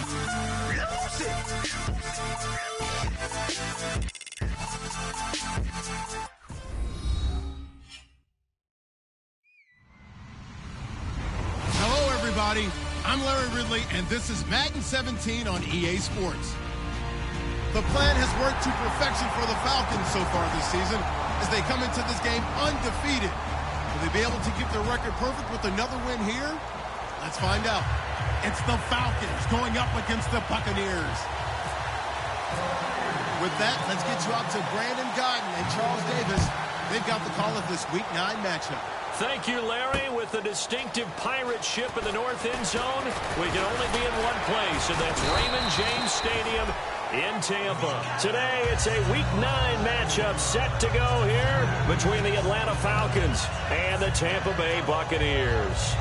Hello, everybody. I'm Larry Ridley, and this is Madden 17 on EA Sports. The plan has worked to perfection for the Falcons so far this season as they come into this game undefeated. Will they be able to keep their record perfect with another win here? Let's find out. It's the Falcons going up against the Buccaneers. With that, let's get you out to Brandon Godden and Charles Davis. They've got the call of this Week 9 matchup. Thank you, Larry. With the distinctive pirate ship in the north end zone, we can only be in one place, and that's Raymond James Stadium in Tampa. Today, it's a Week 9 matchup set to go here between the Atlanta Falcons and the Tampa Bay Buccaneers.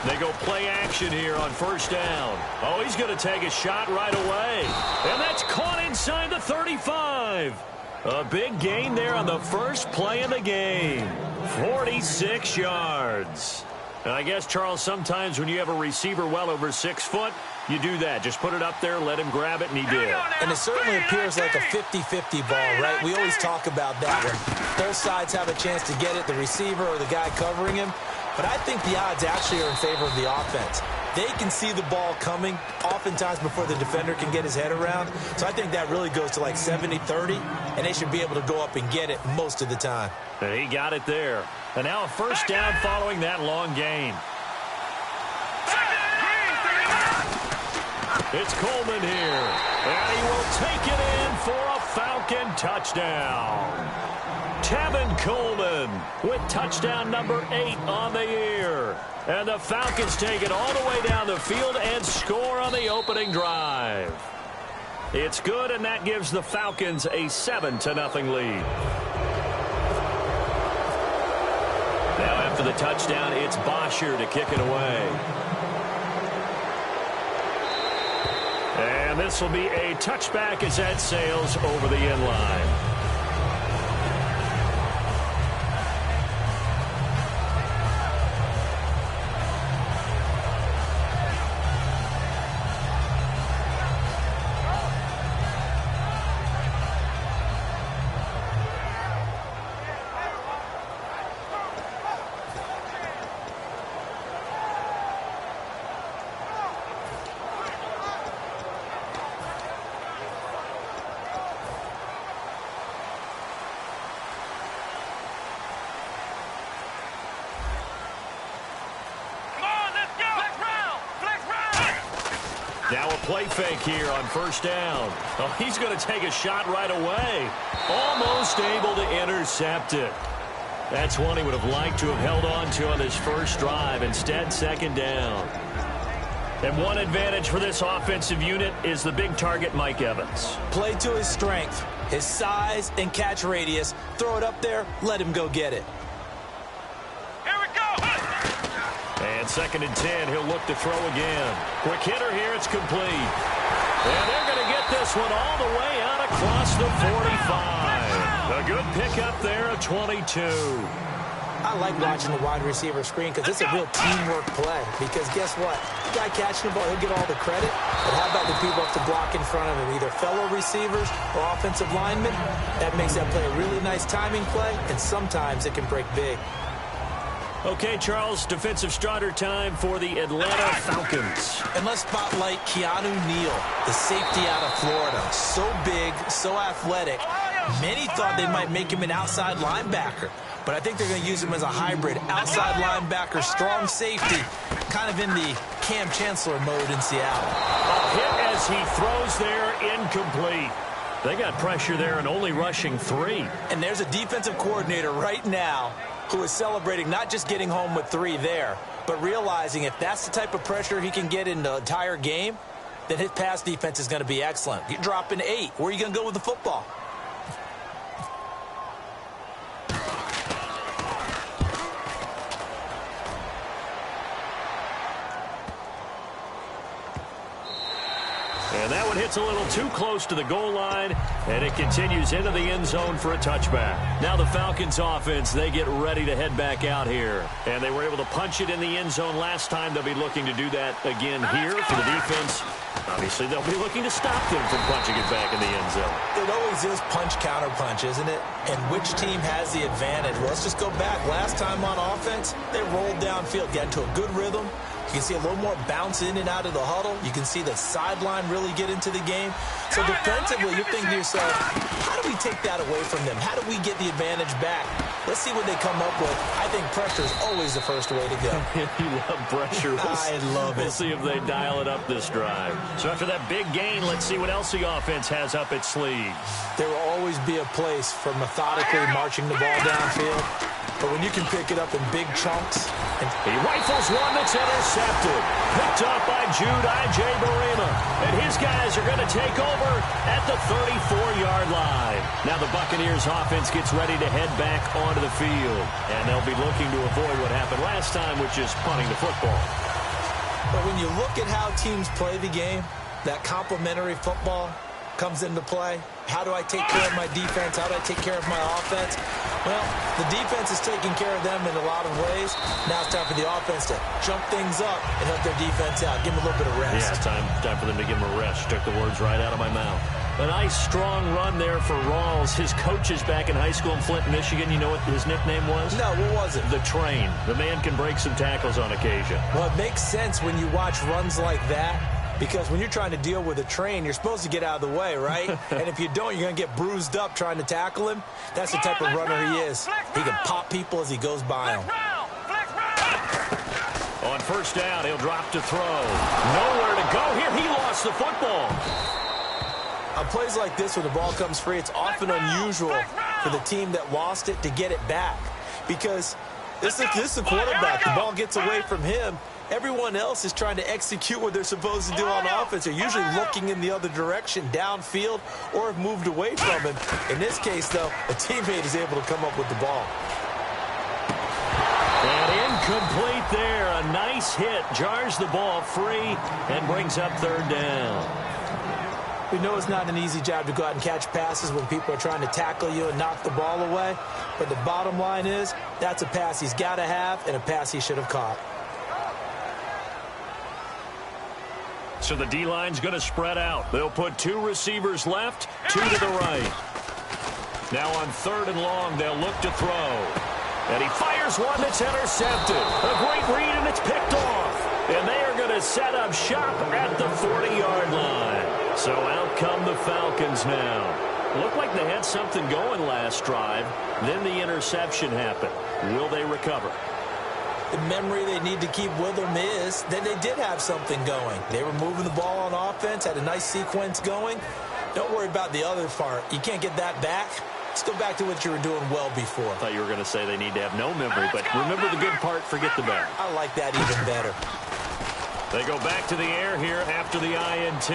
They go play action here on first down. Oh, he's going to take a shot right away. And that's caught inside the 35. A big gain there on the first play of the game. 46 yards. And I guess, Charles, sometimes when you have a receiver well over 6 foot, you do that. Just put it up there, let him grab it, and he did. And it certainly appears like a 50-50 ball, right? We always talk about that when both sides have a chance to get it, the receiver or the guy covering him. But I think the odds actually are in favor of the offense. They can see the ball coming oftentimes before the defender can get his head around. So I think that really goes to like 70-30, and they should be able to go up and get it most of the time. And he got it there. And now a first down following that long gain. It's Coleman here. And he will take it in for a Falcon touchdown. Tevin Coleman with touchdown number 8 on the year. And the Falcons take it all the way down the field and score on the opening drive. It's good, and that gives the Falcons a 7-0 lead. Now after the touchdown, it's Bosher to kick it away. And this will be a touchback as that sails over the end line. Now a play fake here on first down. Oh, he's going to take a shot right away. Almost able to intercept it. That's one he would have liked to have held on to on his first drive. Instead, second down. And one advantage for this offensive unit is the big target, Mike Evans. Play to his strength, his size and catch radius. Throw it up there, let him go get it. And 2nd and 10, he'll look to throw again. Quick hitter here, it's complete. And they're going to get this one all the way out across the 45. A good pickup there, a 22. I like watching the wide receiver screen because it's a real teamwork play. Because guess what? The guy catching the ball, he'll get all the credit. But how about the people up to block in front of him, either fellow receivers or offensive linemen? That makes that play a really nice timing play, and sometimes it can break big. Okay, Charles, defensive starter time for the Atlanta Falcons. And let's spotlight Keanu Neal, the safety out of Florida. So big, so athletic. Many thought they might make him an outside linebacker, but I think they're going to use him as a hybrid. Outside linebacker, strong safety, kind of in the Cam Chancellor mode in Seattle. A hit as he throws there, incomplete. They got pressure there and only rushing 3. And there's a defensive coordinator right now who is celebrating not just getting home with 3 there, but realizing if that's the type of pressure he can get in the entire game, then his pass defense is going to be excellent. You're dropping 8. Where are you going to go with the football? And that one hits a little too close to the goal line, and it continues into the end zone for a touchback. Now the Falcons offense, they get ready to head back out here. And they were able to punch it in the end zone last time. They'll be looking to do that again here for the defense. Obviously, they'll be looking to stop them from punching it back in the end zone. It always is punch-counter-punch, isn't it? And which team has the advantage? Well, let's just go back. Last time on offense, they rolled downfield, got into a good rhythm. You can see a little more bounce in and out of the huddle. You can see the sideline really get into the game. So defensively, you're thinking to yourself, how do we take that away from them? How do we get the advantage back? Let's see what they come up with. I think pressure is always the first way to go. You love pressure. I love it. We'll see if they dial it up this drive. So after that big gain, let's see what else the offense has up its sleeve. There will always be a place for methodically marching the ball downfield. But when you can pick it up in big chunks. And he rifles one that's intercepted. Picked up by Jude Ijebarima. And his guys are going to take over at the 34-yard line. Now the Buccaneers offense gets ready to head back onto the field. And they'll be looking to avoid what happened last time, which is punting the football. But when you look at how teams play the game, that complementary football comes into play. How do I take care of my defense? How do I take care of my offense? Well, the defense is taking care of them in a lot of ways. Now it's time for the offense to jump things up and help their defense out. Give them a little bit of rest. Yeah, time for them to give them a rest. Took the words right out of my mouth. A nice, strong run there for Rawls. His coaches back in high school in Flint, Michigan, you know what his nickname was? No, what was it? The Train. The man can break some tackles on occasion. Well, it makes sense when you watch runs like that. Because when you're trying to deal with a train, you're supposed to get out of the way, right? And if you don't, you're going to get bruised up trying to tackle him. That's the type of runner he is. He can pop people as he goes by them. On first down, he'll drop to throw. Nowhere to go here. He lost the football. On plays like this where the ball comes free, it's often unusual for the team that lost it to get it back. Because this is the quarterback. The ball gets away from him. Everyone else is trying to execute what they're supposed to do on offense. They're usually looking in the other direction, downfield, or have moved away from him. In this case, though, a teammate is able to come up with the ball. And incomplete there. A nice hit. Jars the ball free and brings up third down. We know it's not an easy job to go out and catch passes when people are trying to tackle you and knock the ball away. But the bottom line is, that's a pass he's got to have and a pass he should have caught. So the D-line's going to spread out. They'll put two receivers left, two to the right. Now on third and long, they'll look to throw. And he fires one that's intercepted. A great read, and it's picked off. And they are going to set up shop at the 40-yard line. So out come the Falcons now. Looked like they had something going last drive. Then the interception happened. Will they recover? The memory they need to keep with them is that they did have something going. They were moving the ball on offense, had a nice sequence going. Don't worry about the other part. You can't get that back. Let's go back to what you were doing well before. I thought you were going to say they need to have no memory, but remember the good part, forget the bad. I like that even better. They go back to the air here after the INT.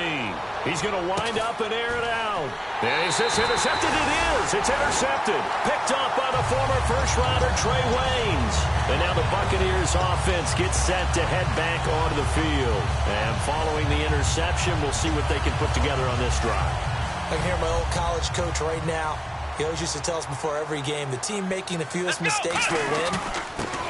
He's going to wind up and air it out. And is this intercepted? It is. It's intercepted. Picked up by the former first-rounder Trey Waynes. And now the Buccaneers offense gets set to head back onto the field. And following the interception, we'll see what they can put together on this drive. I can hear my old college coach right now. He always used to tell us before every game, the team making the fewest mistakes will win.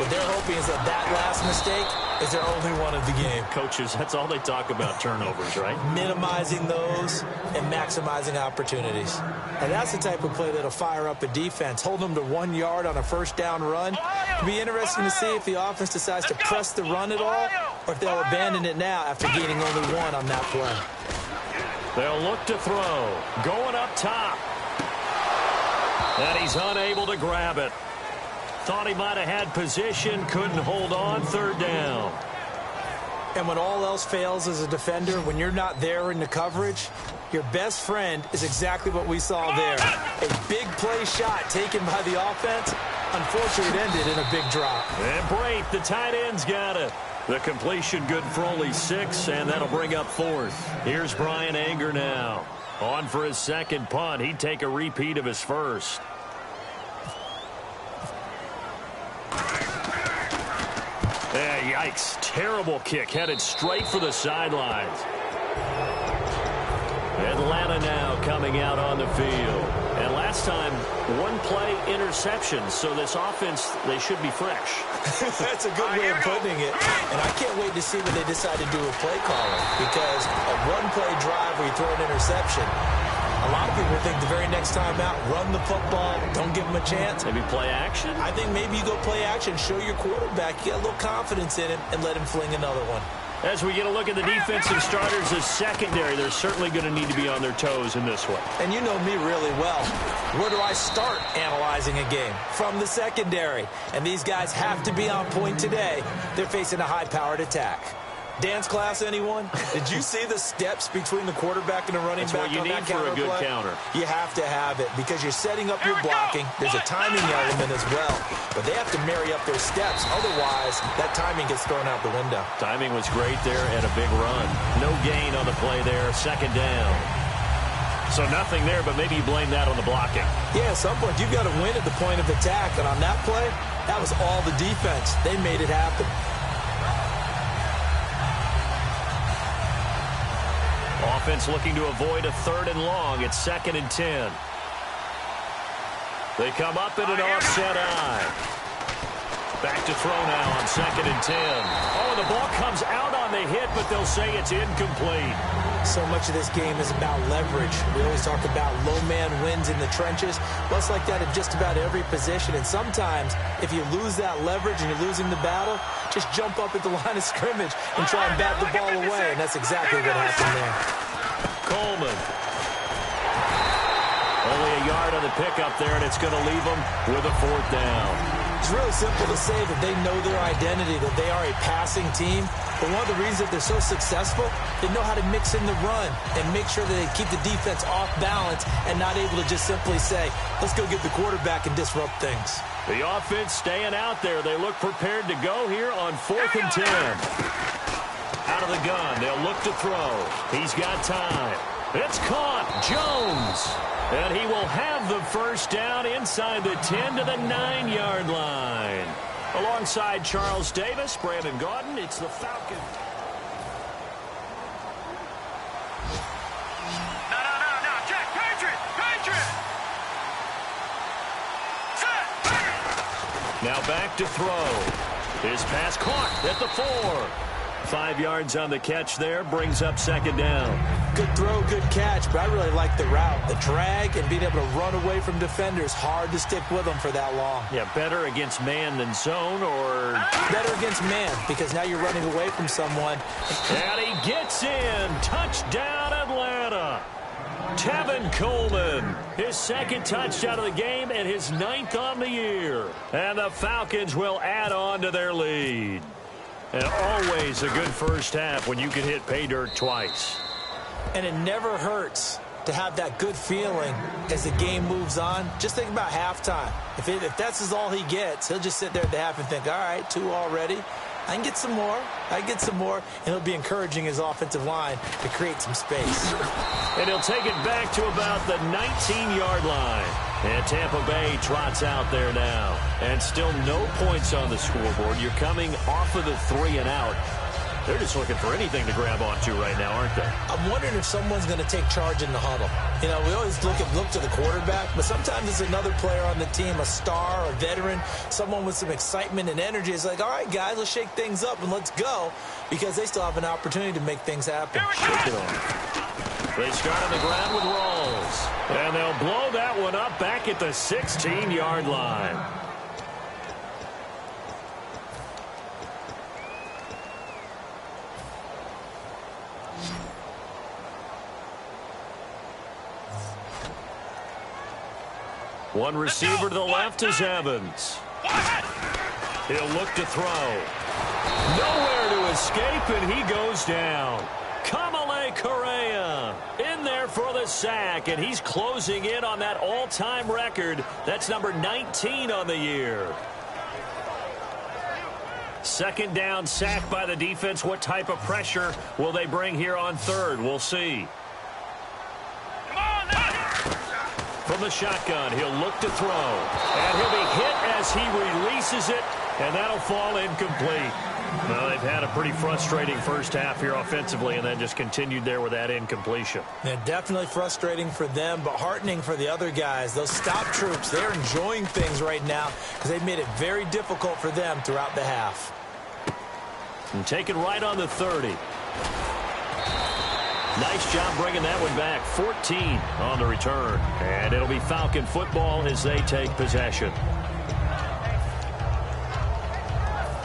What they're hoping is that last mistake is their only one of the game. Coaches, that's all they talk about, turnovers, right? Minimizing those and maximizing opportunities. And that's the type of play that'll fire up a defense. Hold them to 1 yard on a first down run. It'll be interesting to see if the offense decides to press the run at all or if they'll abandon it now after gaining only one on that play. They'll look to throw. Going up top. And he's unable to grab it. Thought he might have had position, couldn't hold on, third down. And when all else fails as a defender, when you're not there in the coverage, your best friend is exactly what we saw there. A big play shot taken by the offense. Unfortunately, it ended in a big drop. And Brate, the tight end's got it. The completion good for only 6, and that'll bring up fourth. Here's Brian Anger now. On for his second punt. He'd take a repeat of his first. Yikes. Terrible kick. Headed straight for the sidelines. Atlanta now coming out on the field. And last time, one-play interception, so this offense, they should be fresh. That's a good way of putting it. And I can't wait to see what they decide to do with play calling, because a one-play drive where you throw an interception, a lot of people think the very next time out, run the football, don't give them a chance. Maybe play action? I think maybe you go play action, show your quarterback, you get a little confidence in him, and let him fling another one. As we get a look at the defensive starters as secondary, they're certainly going to need to be on their toes in this one. And you know me really well. Where do I start analyzing a game? From the secondary. And these guys have to be on point today. They're facing a high-powered attack. Dance class, anyone? Did you see the steps between the quarterback and the running back on that counter play? That's what you need for a good counter. You have to have it because you're setting up your blocking. There's a timing element as well. But they have to marry up their steps. Otherwise, that timing gets thrown out the window. Timing was great there and a big run. No gain on the play there. Second down. So nothing there, but maybe you blame that on the blocking. Yeah, at some point, you've got to win at the point of attack. And on that play, that was all the defense. They made it happen. Offense looking to avoid a 3rd and long. It's 2nd and 10. They come up in an offset eye. Back to throw now on 2nd and 10. Oh, and the ball comes out on the hit, but they'll say it's incomplete. So much of this game is about leverage. We always talk about low man wins in the trenches. Well, it's like that in just about every position. And sometimes, if you lose that leverage and you're losing the battle, just jump up at the line of scrimmage and try and bat the ball away. And that's exactly what happened there. Coleman. Only a yard on the pickup there, and it's going to leave them with a 4th down. It's really simple to say that they know their identity, that they are a passing team. But one of the reasons that they're so successful, they know how to mix in the run and make sure that they keep the defense off balance and not able to just simply say, let's go get the quarterback and disrupt things. The offense staying out there. They look prepared to go here on 4th and 10. Out of the gun. They'll look to throw. He's got time. It's caught. Jones. And he will have the first down inside the 10 to the 9-yard line. Alongside Charles Davis, Brandon Gaudin, it's the Falcons. No. Jack, Patriot. Set. Now back to throw. His pass caught at the 4. 5 yards on the catch there, brings up 2nd down. Good throw, good catch, but I really like the route. The drag and being able to run away from defenders, hard to stick with them for that long. Yeah, better against man than zone, or better against man, because now you're running away from someone. And he gets in. Touchdown, Atlanta. Tevin Coleman, his 2nd touchdown of the game and his 9th on the year. And the Falcons will add on to their lead. And always a good first half when you can hit pay dirt twice. And it never hurts to have that good feeling as the game moves on. Just think about halftime. If that's all he gets, he'll just sit there at the half and think, all right, 2 already. I can get some more. And he'll be encouraging his offensive line to create some space. And he'll take it back to about the 19-yard line. And Tampa Bay trots out there now. And still no points on the scoreboard. You're coming off of the 3 and out. They're just looking for anything to grab onto right now, aren't they? I'm wondering if someone's going to take charge in the huddle. You know, we always look to the quarterback, but sometimes it's another player on the team, a star, a veteran, someone with some excitement and energy. It's like, all right, guys, let's shake things up and let's go, because they still have an opportunity to make things happen. Shake it on. They start on the ground with Rawls. And they'll blow that one up back at the 16-yard line. One receiver to the left is Evans. He'll look to throw. Nowhere to escape, and he goes down. Kamale Correa in there for the sack, and he's closing in on that all-time record. That's number 19 on the year. 2nd down, sack by the defense. What type of pressure will they bring here on 3rd? We'll see. From the shotgun, he'll look to throw. And he'll be hit as he releases it And that'll fall incomplete. Well, they've had a pretty frustrating first half here offensively and then just continued there with that incompletion. Yeah, definitely frustrating for them, but heartening for the other guys. Those stop troops, they're enjoying things right now because they've made it very difficult for them throughout the half. And taken right on the 30. Nice job bringing that one back. 14 on the return. And it'll be Falcon football as they take possession.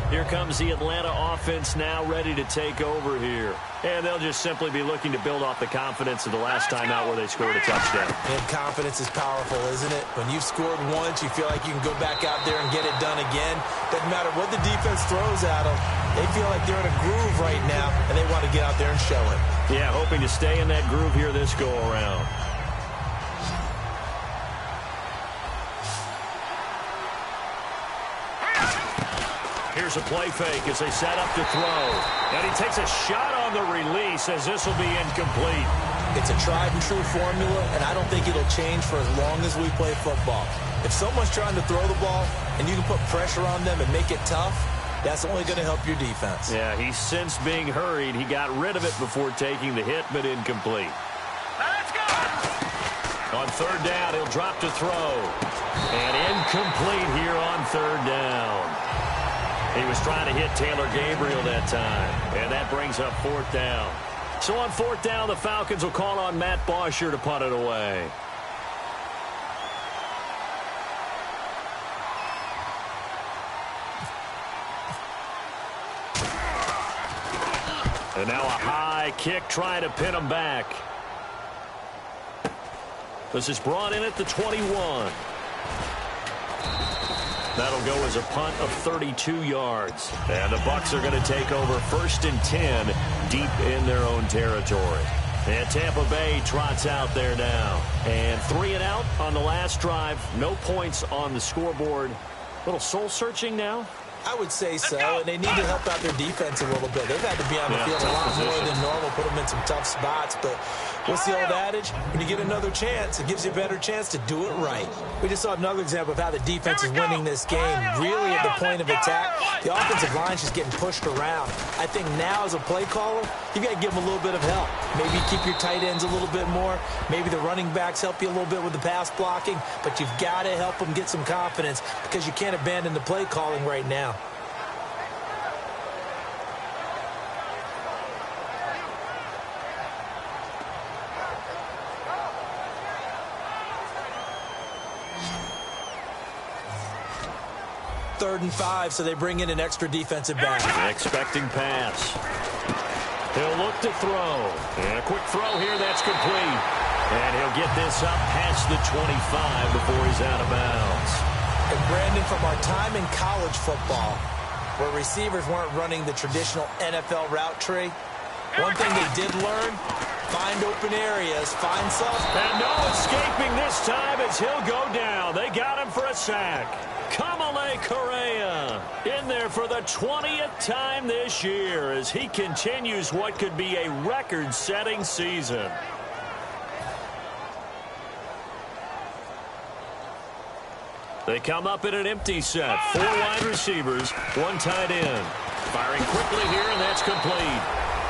Here comes the Atlanta offense now ready to take over here. And they'll just simply be looking to build off the confidence of the last time out where they scored a touchdown. And confidence is powerful, isn't it? When you've scored once, you feel like you can go back out there and get it done again. Doesn't matter what the defense throws at them. They feel like they're in a groove right now, and they want to get out there and show it. Yeah, hoping to stay in that groove here this go-around. Here's a play fake as they set up to throw. And he takes a shot on the release as this will be incomplete. It's a tried-and-true formula, and I don't think it'll change for as long as we play football. If someone's trying to throw the ball and you can put pressure on them and make it tough, that's only going to help your defense. Yeah, he's since being hurried. He got rid of it before taking the hit, but incomplete. Let's go! On third down, he'll drop to throw. And incomplete here on third down. He was trying to hit Taylor Gabriel that time, and that brings up fourth down. So on fourth down, the Falcons will call on Matt Bosher to punt it away. And now a high kick trying to pin him back. This is brought in at the 21. That'll go as a punt of 32 yards. And the Bucs are going to take over 1st and 10 deep in their own territory. And Tampa Bay trots out there now. And 3 and out on the last drive. No points on the scoreboard. A little soul-searching now. I would say so, and they need to help out their defense a little bit. They've had to be on the field a lot more than normal, put them in some tough spots. But what's the old adage? When you get another chance, it gives you a better chance to do it right. We just saw another example of how the defense is winning this game, really at the point of attack. The offensive line's just getting pushed around. I think now as a play caller, you've got to give them a little bit of help. Maybe keep your tight ends a little bit more. Maybe the running backs help you a little bit with the pass blocking. But you've got to help them get some confidence because you can't abandon the play calling right now. Third and 5, so they bring in an extra defensive back. Expecting pass. He'll look to throw. And a quick throw here, that's complete. And he'll get this up past the 25 before he's out of bounds. And Brandon, from our time in college football, where receivers weren't running the traditional NFL route tree, one thing they did learn, find open areas, find some. And no escaping this time as he'll go down. They got him for a sack. Kamale Correa in there for the 20th time this year as he continues what could be a record-setting season. They come up in an empty set. 4 wide receivers, 1 tight end. Firing quickly here, and that's complete.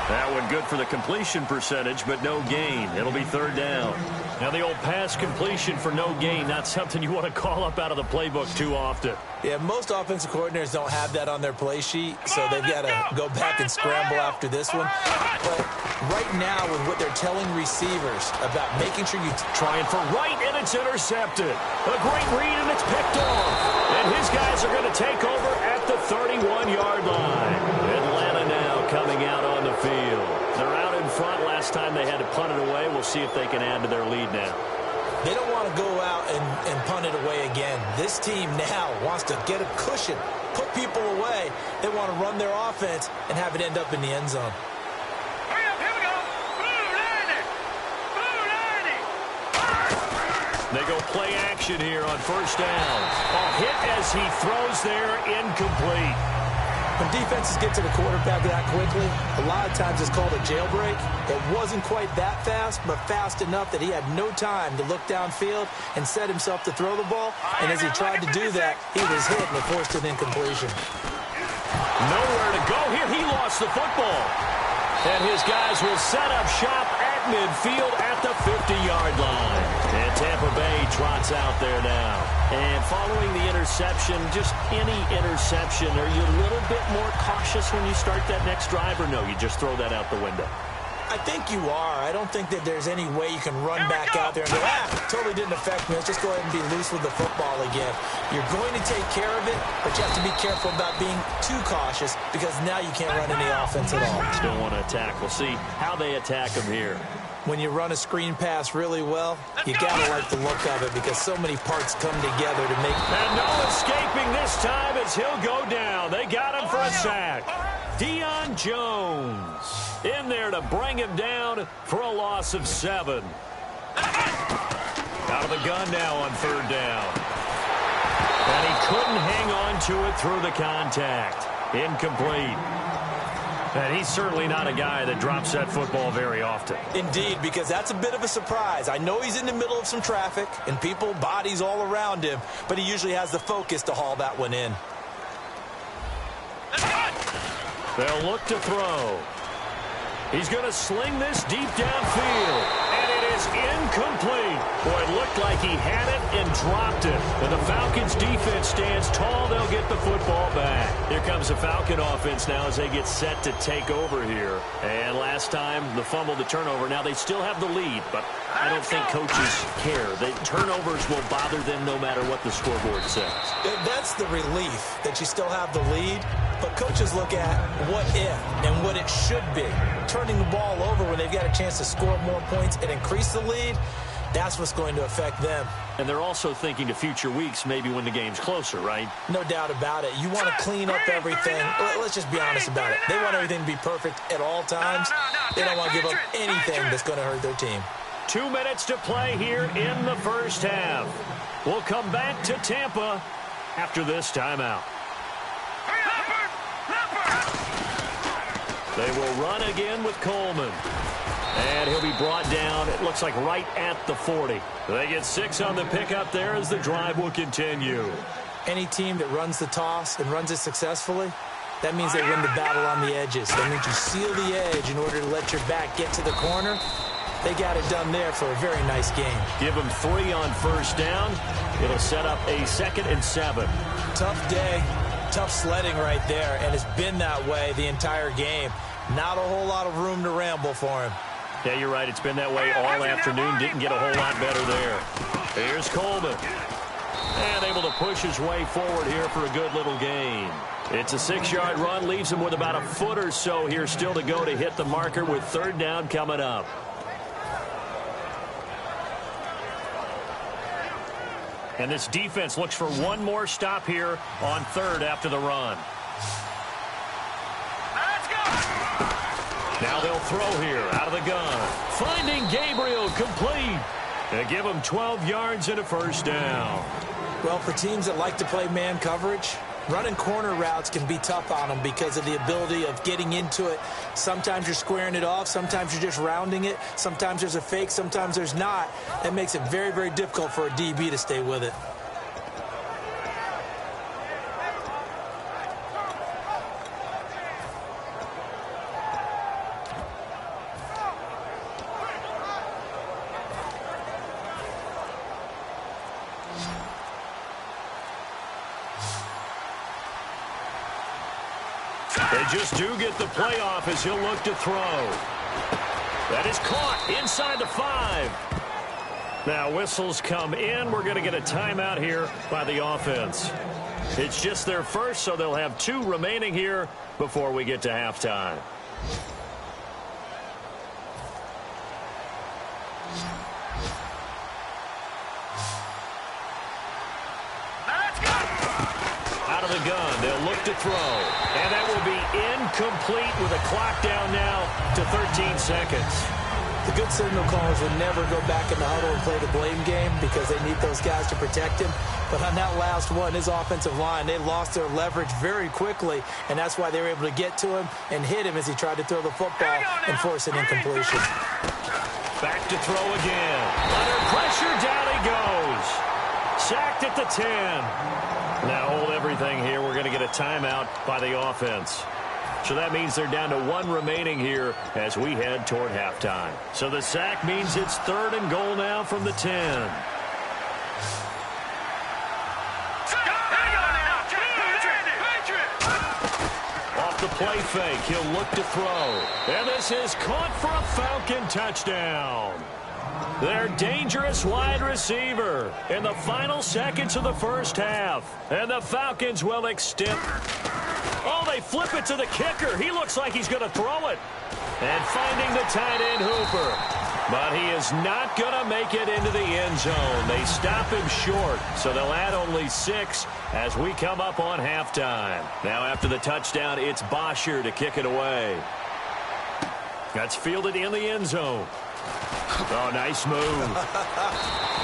That one good for the completion percentage, but no gain. It'll be third down. Now the old pass completion for no gain, not something you want to call up out of the playbook too often. Yeah, most offensive coordinators don't have that on their play sheet, so they've got to go back and scramble after this one. But right now, with what they're telling receivers about making sure you trying for right, and it's intercepted. A great read, and it's picked off. And his guys are going to take over at the 31-yard line. Atlanta now coming out on the field. They're out in front. Last time they had to punt it away. We'll see if they can add to their lead now. They don't want to go out and punt it away again. This team now wants to get a cushion, put people away. They want to run their offense and have it end up in the end zone. Hurry up, here we go. Blue 90. They go play action here on first down. A hit as he throws there, incomplete. When defenses get to the quarterback that quickly, a lot of times it's called a jailbreak. It wasn't quite that fast, but fast enough that he had no time to look downfield and set himself to throw the ball. And as he tried to do that, he was hit and it forced an incompletion. Nowhere to go here. He lost the football. And his guys will set up shop at midfield at the 50-yard line. And Tampa Bay trots out there now. And following the interception, just any interception, are you a little bit more cautious when you start that next drive, or no, you just throw that out the window? I think you are. I don't think that there's any way you can run back out there and go, totally didn't affect me. Let's just go ahead and be loose with the football again. You're going to take care of it, but you have to be careful about being too cautious because now you can't run any offense at all. Still want to attack. We'll see how they attack him here. When you run a screen pass really well, you got to like the look of it because so many parts come together to make... And no escaping this time as he'll go down. They got him for a sack. Deion Jones in there to bring him down for a loss of 7. Out of the gun now on 3rd down. And he couldn't hang on to it through the contact. Incomplete. And he's certainly not a guy that drops that football very often. Indeed, because that's a bit of a surprise. I know he's in the middle of some traffic and people, bodies all around him, but he usually has the focus to haul that one in. They'll look to throw. He's going to sling this deep downfield. And it is incomplete. Boy, it looked like he had it and dropped it. And the Falcons defense stands tall. They'll get the football back. Here comes the Falcon offense now as they get set to take over here. And last time, the fumble, the turnover. Now they still have the lead, but I don't think coaches care. The turnovers will bother them no matter what the scoreboard says. That's the relief that you still have the lead. But coaches look at what if and what it should be. Turning the ball over when they've got a chance to score more points and increase the lead, that's what's going to affect them. And they're also thinking to future weeks, maybe when the game's closer, right? No doubt about it. You want to clean up everything. Let's just be honest about it. They want everything to be perfect at all times. They don't want to give up anything that's going to hurt their team. 2 minutes to play here in the first half. We'll come back to Tampa after this timeout. They will run again with Coleman. And he'll be brought down, it looks like right at the 40. They get 6 on the pickup there as the drive will continue. Any team that runs the toss and runs it successfully, that means they win the battle on the edges. That means you seal the edge in order to let your back get to the corner. They got it done there for a very nice game. Give them 3 on first down. It'll set up a 2nd and 7. Tough day. Tough sledding right there, and it's been that way the entire game. Not a whole lot of room to ramble for him. Yeah, you're right. It's been that way all afternoon. Didn't get a whole lot better there. Here's Coleman. And able to push his way forward here for a good little gain. It's a 6-yard run. Leaves him with about a foot or so here still to go to hit the marker with 3rd down coming up. And this defense looks for one more stop here on 3rd after the run. Let's go. Now they'll throw here out of the gun. Finding Gabriel complete. They give him 12 yards and a 1st down. Well, for teams that like to play man coverage, running corner routes can be tough on them because of the ability of getting into it. Sometimes you're squaring it off. Sometimes you're just rounding it. Sometimes there's a fake. Sometimes there's not. That makes it very, very difficult for a DB to stay with it. They just do get the playoff as he'll look to throw. That is caught inside the 5. Now whistles come in. We're going to get a timeout here by the offense. It's just their first, so they'll have 2 remaining here before we get to halftime. Out of the gun, they'll look to throw. And that will be incomplete with a clock down now to 13 seconds. The good signal callers would never go back in the huddle and play the blame game because they need those guys to protect him. But on that last one, his offensive line, they lost their leverage very quickly, and that's why they were able to get to him and hit him as he tried to throw the football and force an incompletion. Back to throw again. Under pressure, down he goes. Sacked at the 10. Now hold everything here. We're going to get a timeout by the offense. So that means they're down to 1 remaining here as we head toward halftime. So the sack means it's 3rd and goal now from the 10. Off the play fake, he'll look to throw. And this is caught for a Falcon touchdown. Their dangerous wide receiver in the final seconds of the first half. And the Falcons will extend. Oh, they flip it to the kicker. He looks like he's going to throw it. And finding the tight end Hooper. But he is not going to make it into the end zone. They stop him short, so they'll add only 6 as we come up on halftime. Now after the touchdown, it's Bosher to kick it away. That's fielded in the end zone. Oh, nice move.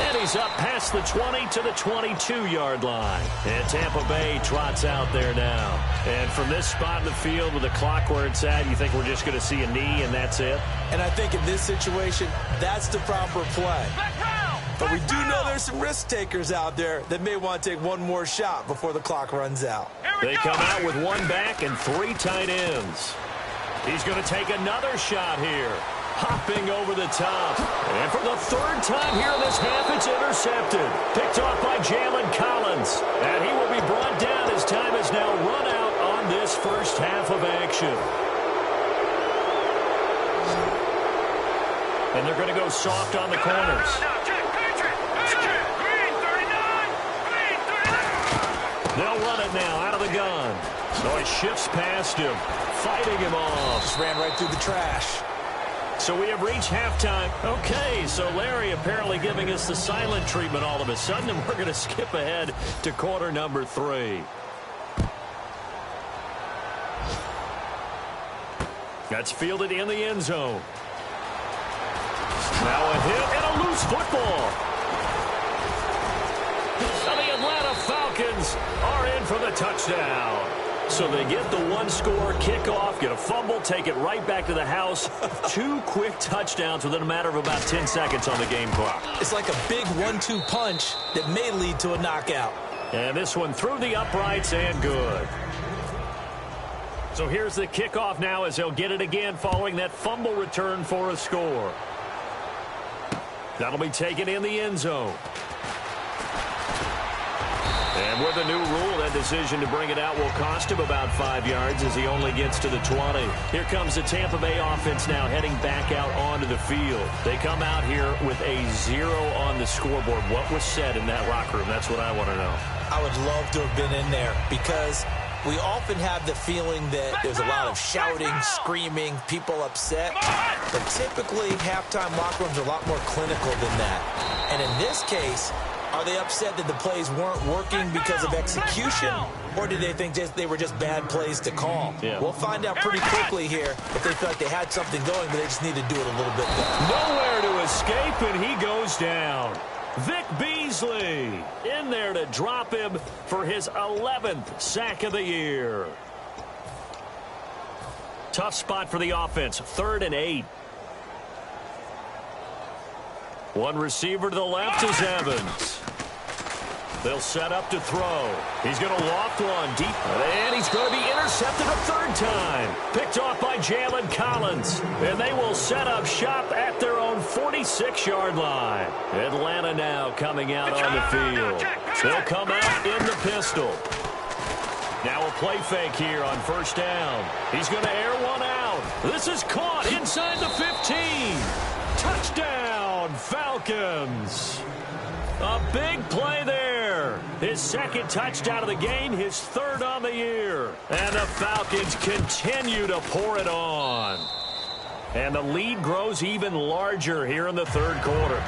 And he's up past the 20 to the 22-yard line. And Tampa Bay trots out there now. And from this spot in the field with the clock where it's at, you think we're just going to see a knee and that's it? And I think in this situation, that's the proper play. But we do know there's some risk takers out there that may want to take one more shot before the clock runs out. They come out with 1 back and 3 tight ends. He's going to take another shot here. Hopping over the top. And for the 3rd time here in this half, it's intercepted. Picked off by Jalen Collins. And he will be brought down as time has now run out on this first half of action. And they're going to go soft on the corners. They'll run it now out of the gun. So he shifts past him, fighting him off. Just ran right through the trash. So we have reached halftime. Okay, so Larry apparently giving us the silent treatment all of a sudden, and we're going to skip ahead to quarter number 3. That's fielded in the end zone. Now a hit and a loose football. And the Atlanta Falcons are in for the touchdown. So they get the 1-score kickoff, get a fumble, take it right back to the house. 2 quick touchdowns within a matter of about 10 seconds on the game clock. It's like a big 1-2 punch that may lead to a knockout. And this one through the uprights and good. So here's the kickoff now as they'll get it again following that fumble return for a score. That'll be taken in the end zone. And with a new rule, that decision to bring it out will cost him about 5 yards as he only gets to the 20. Here comes the Tampa Bay offense now heading back out onto the field. They come out here with a 0 on the scoreboard. What was said in that locker room? That's what I want to know. I would love to have been in there because we often have the feeling that there's a lot of shouting, screaming, people upset. But typically, halftime locker rooms are a lot more clinical than that. And in this case, are they upset that the plays weren't working because of execution, or did they think they were just bad plays to call? Yeah. We'll find out pretty quickly here if they feel like they had something going, but they just need to do it a little bit better. Nowhere to escape, and he goes down. Vic Beasley in there to drop him for his 11th sack of the year. Tough spot for the offense, 3rd and 8. One receiver to the left is Evans. They'll set up to throw. He's going to loft one deep, and he's going to be intercepted a 3rd time. Picked off by Jalen Collins, and they will set up shop at their own 46-yard line. Atlanta now coming out on the field. They'll come out in the pistol. Now a play fake here on 1st down. He's going to air one out. This is caught inside the 15. Touchdown, Falcons. A big play there. His 2nd touchdown of the game, his 3rd on the year. And the Falcons continue to pour it on. And the lead grows even larger here in the 3rd quarter.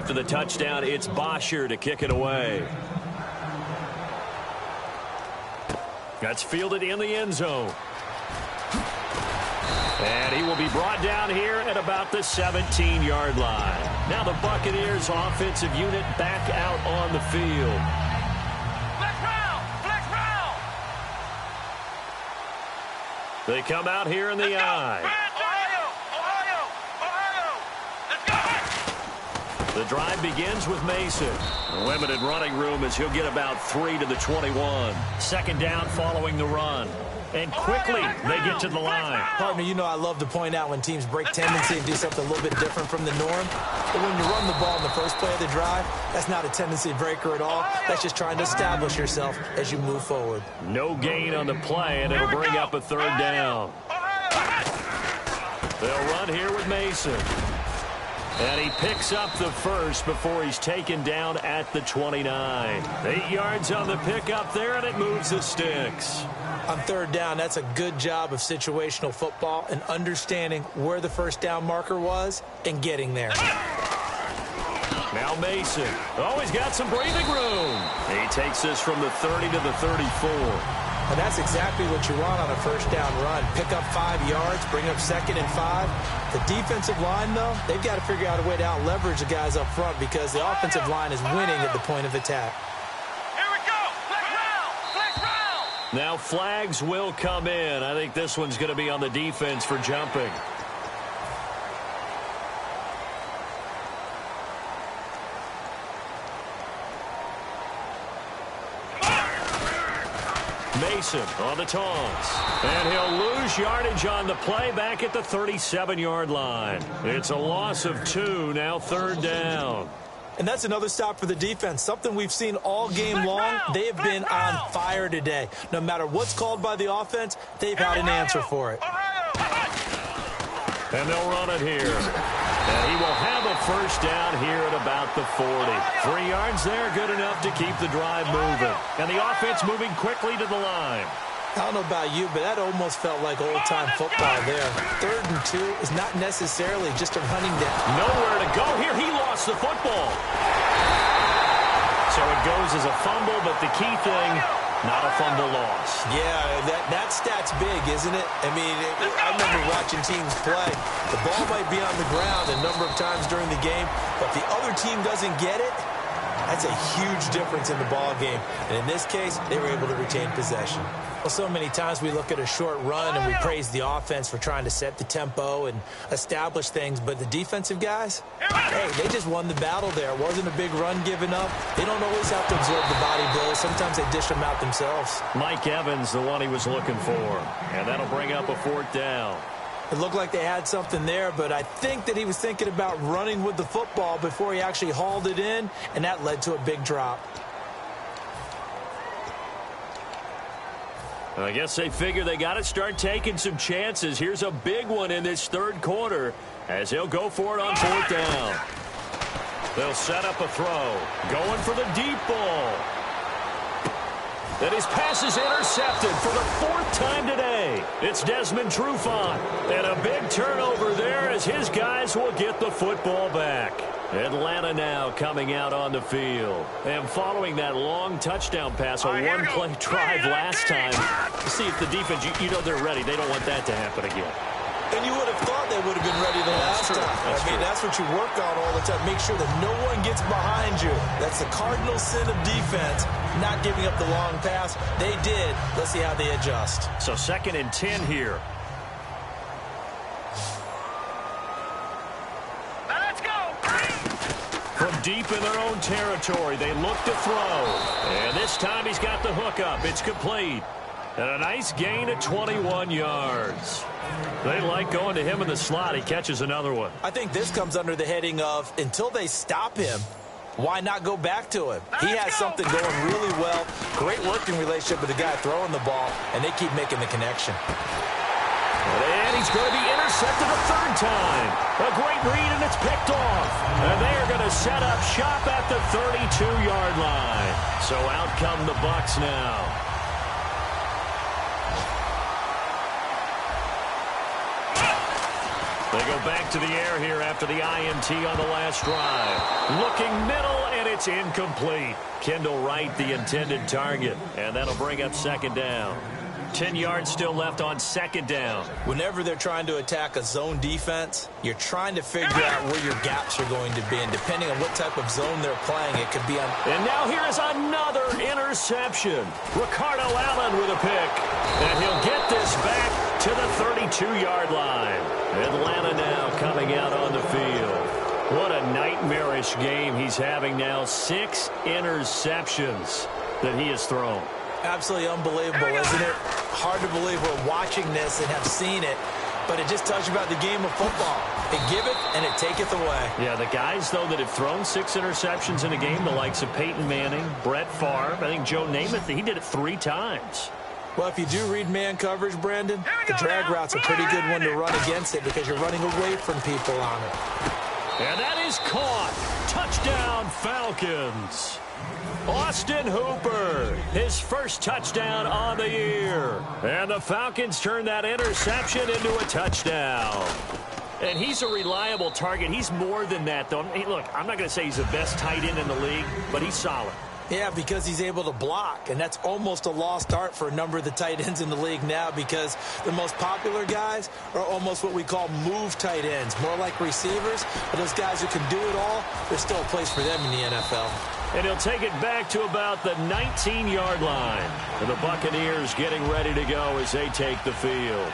after the touchdown, it's Bosher to kick it away. That's fielded in the end zone. And he will be brought down here at about the 17-yard line. Now the Buccaneers offensive unit back out on the field. Flex round! They come out here in the eye. Ohio! Let's go! The drive begins with Mason. Limited running room as he'll get about 3 to the 21. Second down following the run. And quickly, they get to the line. Partner, you know I love to point out when teams break tendency and do something a little bit different from the norm. But when you run the ball in the first play of the drive, that's not a tendency breaker at all. That's just trying to establish yourself as you move forward. No gain on the play, and it'll bring up a third down. They'll run here with Mason. And he picks up the first before he's taken down at the 29. 8 yards on the pickup there, and it moves the sticks. On third down, that's a good job of situational football and understanding where the first down marker was and getting there. Now Mason. Oh, he's got some breathing room. He takes this from the 30 to the 34. And that's exactly what you want on a first down run. Pick up 5 yards, bring up 2nd and 5. The defensive line, though, they've got to figure out a way to out-leverage the guys up front because the offensive line is winning at the point of attack. Here we go! Flex round! Now flags will come in. I think this one's going to be on the defense for jumping. Mason on the taunts. And he'll lose yardage on the play back at the 37-yard line. It's a loss of 2, now third down. And that's another stop for the defense, something we've seen all game long. They have been on fire today. No matter what's called by the offense, they've had an answer for it. And they'll run it here. And he will have a first down here at about the 40. 3 yards there, good enough to keep the drive moving. And the offense moving quickly to the line. I don't know about you, but that almost felt like old-time football there. 3rd and 2 is not necessarily just a running down. Nowhere to go here. He lost the football. So it goes as a fumble, but the key thing, not a fumble loss. Yeah, that stat's big, isn't it? I mean, I remember watching teams play. The ball might be on the ground a number of times during the game, but if the other team doesn't get it, that's a huge difference in the ball game. And in this case, they were able to retain possession. Well, so many times we look at a short run and we praise the offense for trying to set the tempo and establish things, but the defensive guys, hey, they just won the battle there. It wasn't a big run given up. They don't always have to absorb the body blows. Sometimes they dish them out themselves. Mike Evans, the one he was looking for. And that'll bring up a 4th down. It looked like they had something there, but I think that he was thinking about running with the football before he actually hauled it in, and that led to a big drop. I guess they figure they got to start taking some chances. Here's a big one in this 3rd quarter as he'll go for it on 4th down. They'll set up a throw. Going for the deep ball. And his pass is intercepted for the 4th time today. It's Desmond Trufant. And a big turnover there as his guys will get the football back. Atlanta now coming out on the field. And following that long touchdown pass, a one-play drive last time, to see if the defense, you know they're ready. They don't want that to happen again. And you would have thought they would have been ready the last time. That's what you work on all the time. Make sure that no one gets behind you. That's the cardinal sin of defense, not giving up the long pass. They did. Let's see how they adjust. So 2nd and 10 here. Let's go! From deep in their own territory, they look to throw. And this time he's got the hook up. It's complete. And a nice gain of 21 yards. They like going to him in the slot. He catches another one. I think this comes under the heading of, until they stop him, why not go back to him? He has something going really well. Great working relationship with the guy throwing the ball, and they keep making the connection. And he's going to be intercepted a 3rd time. A great read, and it's picked off. And they are going to set up shop at the 32-yard line. So out come the Bucs now. They go back to the air here after the INT on the last drive. Looking middle, and it's incomplete. Kendall Wright, the intended target, and that'll bring up second down. 10 yards still left on second down. Whenever they're trying to attack a zone defense, you're trying to figure out where your gaps are going to be. And depending on what type of zone they're playing, it could be on. And now here is another interception. Ricardo Allen with a pick. And he'll get this back to the 32-yard line. Atlanta now coming out on the field. What a nightmarish game he's having now. 6 interceptions that he has thrown. Absolutely unbelievable, isn't it? Hard to believe we're watching this and have seen it, but it just tells you about the game of football. It giveth and it taketh away. Yeah, the guys, though, that have thrown 6 interceptions in a game, the likes of Peyton Manning, Brett Favre, I think Joe Namath, he did it 3 times. Well, if you do read man coverage, Brandon, the drag route's a pretty good one to run against it because you're running away from people on it. And that is caught. Touchdown, Falcons. Austin Hooper, his first touchdown on the year. And the Falcons turn that interception into a touchdown. And he's a reliable target. He's more than that, though. Hey, look, I'm not going to say he's the best tight end in the league, but he's solid. Yeah, because he's able to block, and that's almost a lost art for a number of the tight ends in the league now because the most popular guys are almost what we call move tight ends, more like receivers. But those guys who can do it all, there's still a place for them in the NFL. And he'll take it back to about the 19-yard line. And the Buccaneers getting ready to go as they take the field.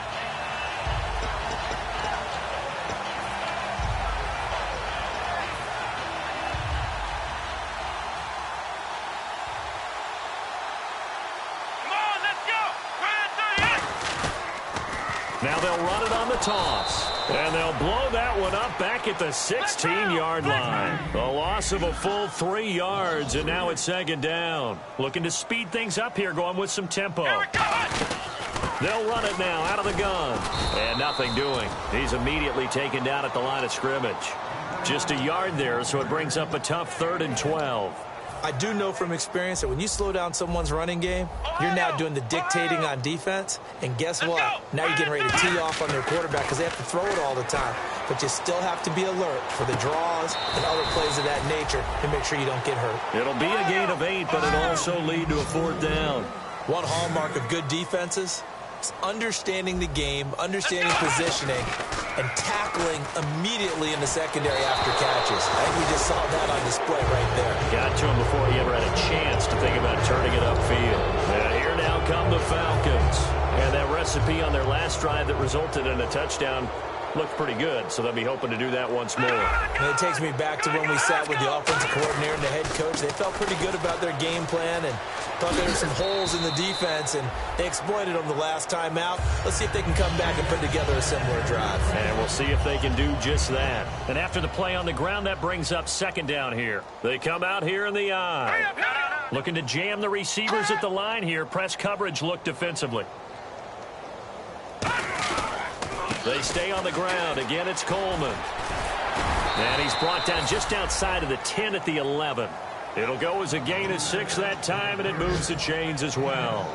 Now they'll run it on the toss. And they'll blow that one up back at the 16-yard line. The loss of a full 3 yards, and now it's second down. Looking to speed things up here, going with some tempo. They'll run it now out of the gun. And nothing doing. He's immediately taken down at the line of scrimmage. Just a yard there, so it brings up a tough 3rd and 12. I do know from experience that when you slow down someone's running game, you're now doing the dictating on defense. And guess what? Now you're getting ready to tee off on their quarterback because they have to throw it all the time. But you still have to be alert for the draws and other plays of that nature to make sure you don't get hurt. It'll be a gain of 8, but it'll also lead to a 4th down. One hallmark of good defenses is understanding the game, understanding positioning, and tackling immediately in the secondary after catches. I think we just saw that on display right there. Got to him before he ever had a chance to think about turning it upfield. And here now come the Falcons. And that recipe on their last drive that resulted in a touchdown looked pretty good, so they'll be hoping to do that once more. And it takes me back to when we sat with the offensive coordinator and the head coach. They felt pretty good about their game plan and thought there were some holes in the defense, and they exploited them the last time out. Let's see if they can come back and put together a similar drive. And we'll see if they can do just that. And after the play on the ground, that brings up second down here. They come out here in the eye. Looking to jam the receivers at the line here. Press coverage look defensively. They stay on the ground. Again, it's Coleman. And he's brought down just outside of the 10 at the 11. It'll go as a gain of 6 that time, and it moves the chains as well.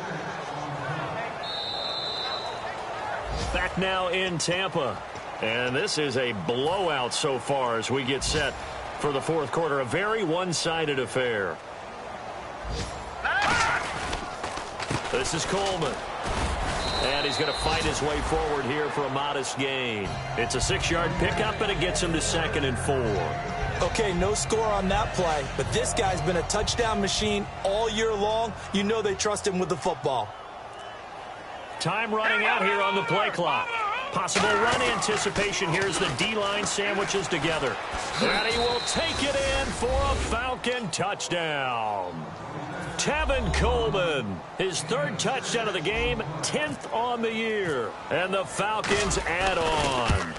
Back now in Tampa. And this is a blowout so far as we get set for the 4th quarter. A very one-sided affair. This is Coleman. And he's going to fight his way forward here for a modest gain. It's a 6-yard pickup, and it gets him to 2nd and 4. Okay, no score on that play, but this guy's been a touchdown machine all year long. You know they trust him with the football. Time running out here on the play clock. Possible run anticipation here as the D-line sandwiches together. And he will take it in for a Falcon touchdown. Tevin Coleman, his 3rd touchdown of the game, 10th on the year. And the Falcons add on.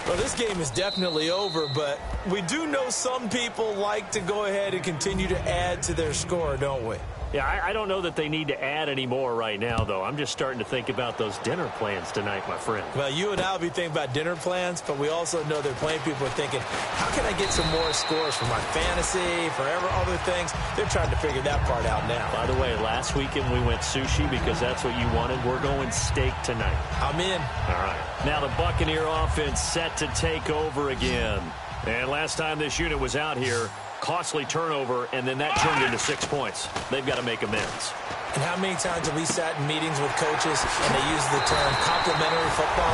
Well, this game is definitely over, but we do know some people like to go ahead and continue to add to their score, don't we? Yeah, I don't know that they need to add any more right now, though. I'm just starting to think about those dinner plans tonight, my friend. Well, you and I will be thinking about dinner plans, but we also know that plenty of people are thinking, how can I get some more scores for my fantasy, for other things? They're trying to figure that part out now. By the way, last weekend we went sushi because that's what you wanted. We're going steak tonight. I'm in. All right. Now the Buccaneer offense set to take over again. And last time this unit was out here, costly turnover, and then that turned into 6 points. They've got to make amends. And how many times have we sat in meetings with coaches and they use the term complementary football?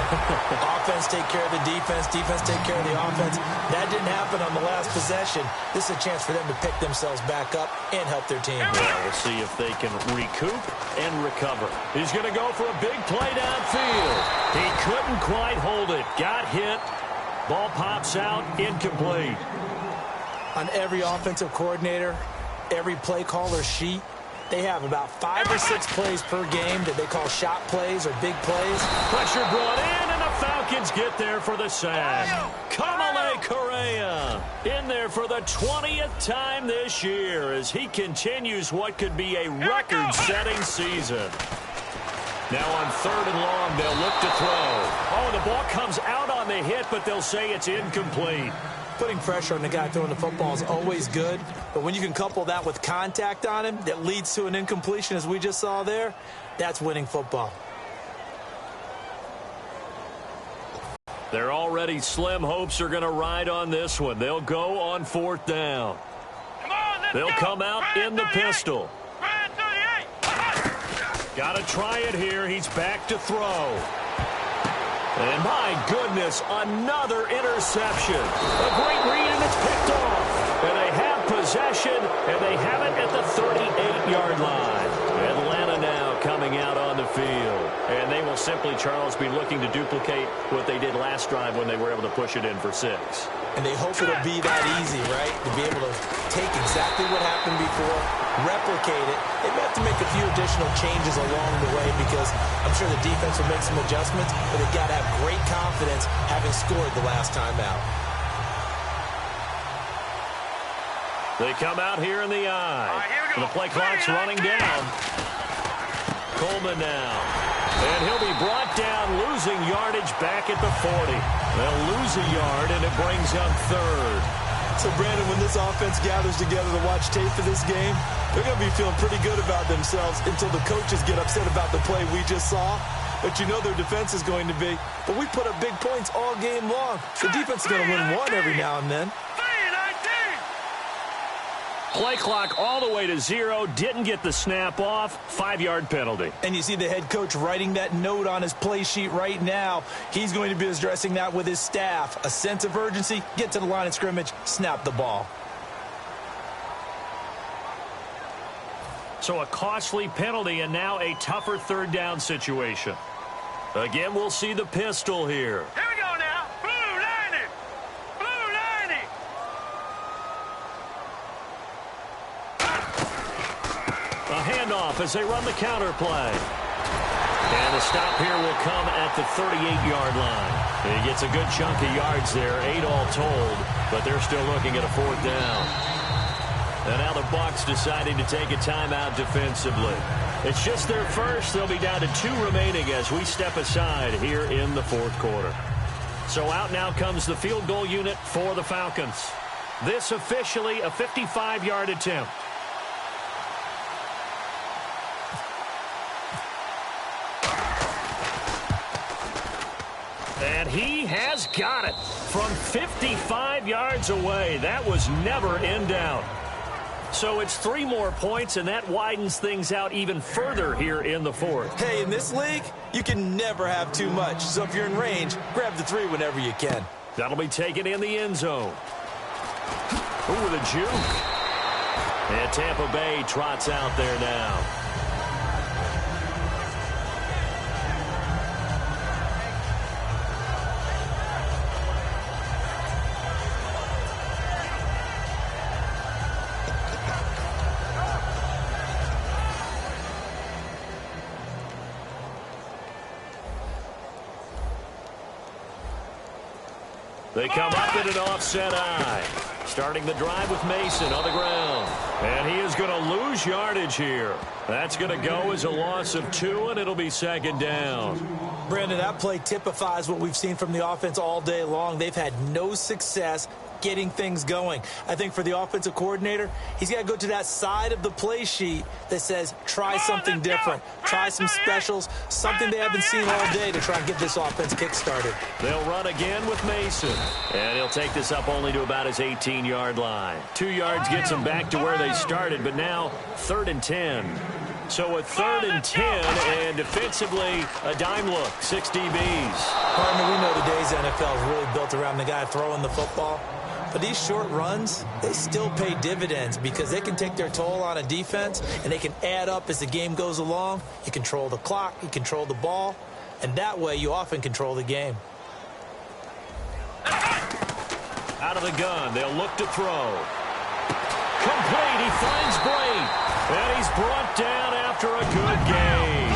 Offense take care of the defense, defense take care of the offense. That didn't happen on the last possession. This is a chance for them to pick themselves back up and help their team. Well, we'll see if they can recoup and recover. He's going to go for a big play downfield. He couldn't quite hold it. Got hit. Ball pops out, incomplete. On every offensive coordinator, every play caller sheet, they have about 5 or 6 plays per game that they call shot plays or big plays. Pressure brought in, and the Falcons get there for the sack. Kamale Correa in there for the 20th time this year as he continues what could be a record-setting season. Now on 3rd and long, they'll look to throw. Oh, the ball comes out on the hit, but they'll say it's incomplete. Putting pressure on the guy throwing the football is always good, but when you can couple that with contact on him that leads to an incompletion, as we just saw there, that's winning football. Their already slim hopes are going to ride on this one. They'll go on 4th down. They'll come out in the pistol. Got to try it here. He's back to throw. And my goodness, another interception. A great read, and it's picked off. And they have possession, and they have it at the 38-yard line. Atlanta now coming out on the field. And they will simply, Charles, be looking to duplicate what they did last drive when they were able to push it in for 6. And they hope it'll be that easy, right? To be able to take exactly what happened before, replicate it. They may have to make a few additional changes along the way because I'm sure the defense will make some adjustments, but they've got to have great confidence having scored the last time out. They come out here in the eye. And the play clock's running down. Coleman now. And he'll be brought down, losing yardage back at the 40. They'll lose a yard, and it brings up 3rd. So, Brandon, when this offense gathers together to watch tape for this game, they're going to be feeling pretty good about themselves until the coaches get upset about the play we just saw. But you know their defense is going to be. But we put up big points all game long. The defense is going to win one every now and then. Play clock all the way to 0. Didn't get the snap off. 5-yard penalty. And you see the head coach writing that note on his play sheet right now. He's going to be addressing that with his staff. A sense of urgency, get to the line of scrimmage, snap the ball. So a costly penalty and now a tougher 3rd down situation. Again, we'll see the pistol here. Here we go now. Blue 90. Blue 90. A handoff as they run the counter play. And the stop here will come at the 38-yard line. He gets a good chunk of yards there, 8 all told, but they're still looking at a 4th down. And now the Bucs deciding to take a timeout defensively. It's just their first. They'll be down to 2 remaining as we step aside here in the 4th quarter. So out now comes the field goal unit for the Falcons. This officially a 55-yard attempt. And he has got it from 55 yards away. That was never in doubt. So it's 3 more points, and that widens things out even further here in the 4th. Hey, in this league, you can never have too much. So if you're in range, grab the 3 whenever you can. That'll be taken in the end zone. Ooh, with a juke. And Tampa Bay trots out there now. They come up in an offset eye. Starting the drive with Mason on the ground. And he is going to lose yardage here. That's going to go as a loss of 2, and it'll be second down. Brandon, that play typifies what we've seen from the offense all day long. They've had no success getting things going. I think for the offensive coordinator, he's got to go to that side of the play sheet that says try something different, try some specials, something they haven't seen all day to try and get this offense kick-started. They'll run again with Mason, and he'll take this up only to about his 18-yard line. 2 yards gets them back to where they started, but now 3rd and 10. So a 3rd and 10, and defensively, a dime look, 6 DBs. Partner, we know today's NFL is really built around the guy throwing the football. But these short runs, they still pay dividends because they can take their toll on a defense, and they can add up as the game goes along. You control the clock, you control the ball, and that way you often control the game. Out of the gun, they'll look to throw. Complete, he finds Blake, and he's brought down after a good gain.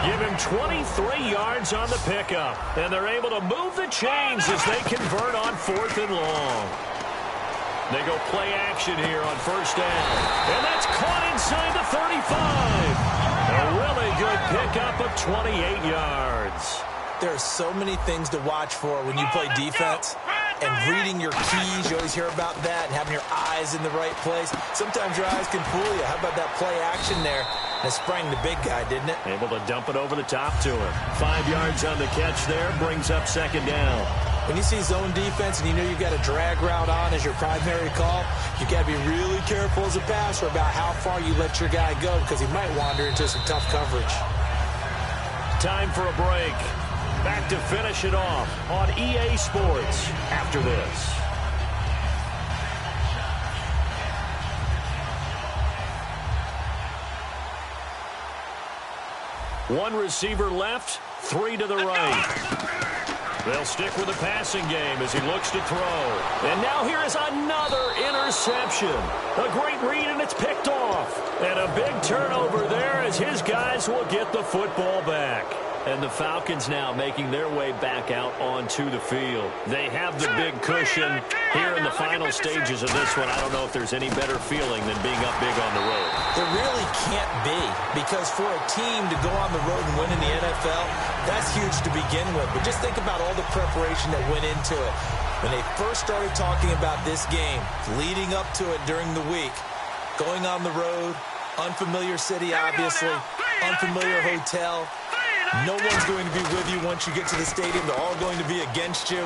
Give him 23 yards on the pickup, and they're able to move the chains as they convert on 4th and long. They go play action here on 1st down, and that's caught inside the 35. A really good pickup of 28 yards. There are so many things to watch for when you play defense. And reading your keys, you always hear about that, and having your eyes in the right place. Sometimes your eyes can fool you. How about that play action there? It sprang the big guy, didn't it? Able to dump it over the top to him. 5 yards on the catch there, brings up 2nd down. When you see zone defense and you know you've got a drag route on as your primary call, you've got to be really careful as a passer about how far you let your guy go because he might wander into some tough coverage. Time for a break. Back to finish it off on EA Sports after this. One receiver left, 3 to the right. They'll stick with the passing game as he looks to throw. And now here is another interception. A great read, and it's picked off. And a big turnover there as his guys will get the football back. And the Falcons now making their way back out onto the field. They have the big cushion here in the final stages of this one. I don't know if there's any better feeling than being up big on the road. There really can't be, because for a team to go on the road and win in the NFL, that's huge to begin with. But just think about all the preparation that went into it. When they first started talking about this game, leading up to it during the week, going on the road, unfamiliar city, obviously, unfamiliar hotel. No one's going to be with you once you get to the stadium. They're all going to be against you.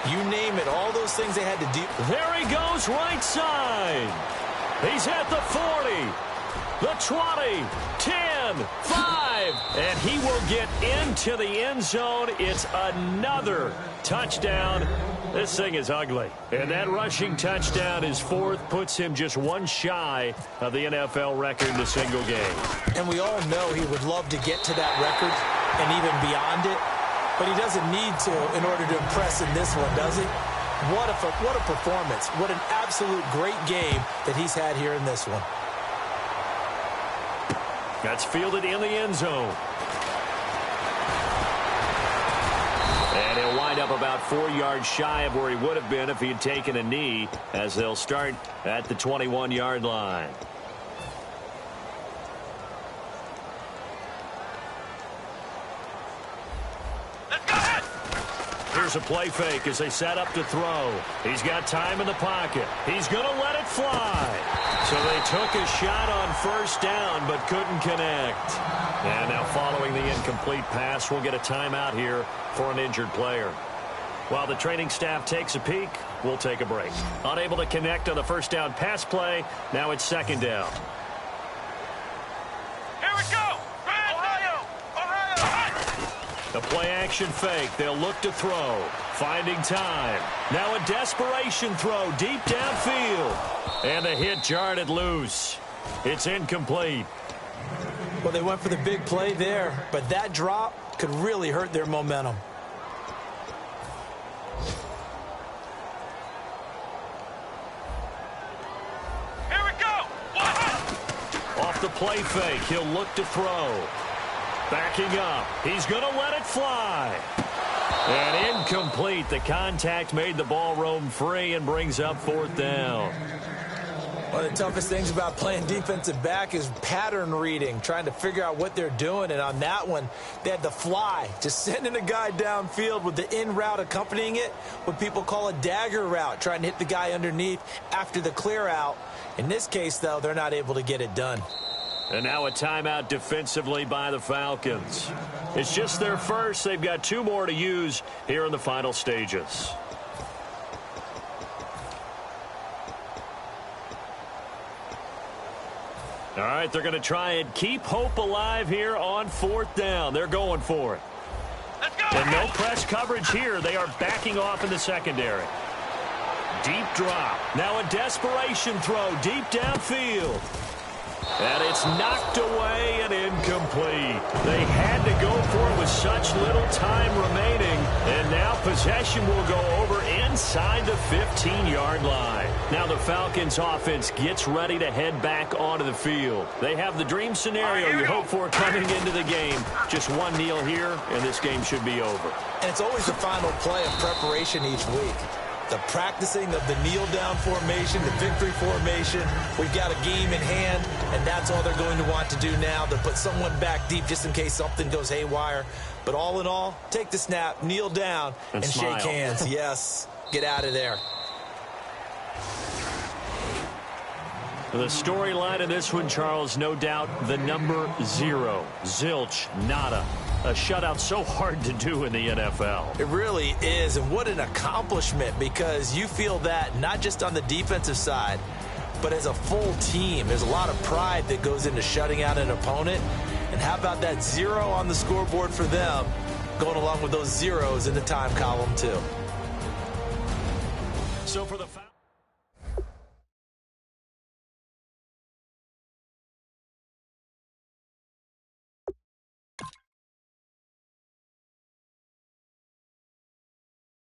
You name it, all those things they had to do. There he goes, right side. He's at the 40, the 20, 10, 5, and he will get into the end zone. It's another touchdown. This thing is ugly. And that rushing touchdown, his 4th, puts him just 1 shy of the NFL record in a single game. And we all know he would love to get to that record and even beyond it, but he doesn't need to in order to impress in this one, does he? What a performance. What an absolute great game that he's had here in this one. That's fielded in the end zone. And he'll wind up about 4 yards shy of where he would have been if he had taken a knee, as they'll start at the 21-yard line. Here's a play fake as they set up to throw. He's got time in the pocket. He's going to let it fly. So they took a shot on 1st down but couldn't connect. And now following the incomplete pass, we'll get a timeout here for an injured player. While the training staff takes a peek, we'll take a break. Unable to connect on the 1st down pass play, now it's 2nd down. Here we go! Ohio! The play-action fake. They'll look to throw. Finding time. Now a desperation throw deep downfield. And the hit jarred it loose. It's incomplete. Well, they went for the big play there, but that drop could really hurt their momentum. Here we go! Off the play fake, he'll look to throw. Backing up. He's going to let it fly. And incomplete. The contact made the ball roam free and brings up 4th down. One of the toughest things about playing defensive back is pattern reading, trying to figure out what they're doing. And on that one, they had the fly, just sending a guy downfield with the in route accompanying it, what people call a dagger route, trying to hit the guy underneath after the clear out. In this case, though, they're not able to get it done. And now a timeout defensively by the Falcons. It's just their first. They've got 2 more to use here in the final stages. All right, they're going to try and keep hope alive here on 4th down. They're going for it. Let's go. And no press coverage here. They are backing off in the secondary. Deep drop. Now a desperation throw deep downfield. And it's knocked away and incomplete. They had to go for it with such little time remaining. And now possession will go over inside the 15-yard line. Now the Falcons offense gets ready to head back onto the field. They have the dream scenario you hope for coming into the game. Just one kneel here, and this game should be over. And it's always the final play of preparation each week. The practicing of the kneel-down formation, the victory formation. We've got a game in hand, and that's all they're going to want to do now, to put someone back deep just in case something goes haywire. But all in all, take the snap, kneel down, and shake hands. Yes, get out of there. The storyline in this one, Charles, no doubt the number 0. Zilch, nada. A shutout so hard to do in the NFL. It really is, and what an accomplishment, because you feel that not just on the defensive side, but as a full team. There's a lot of pride that goes into shutting out an opponent. And how about that 0 on the scoreboard for them, going along with those zeros in the time column, too. So for the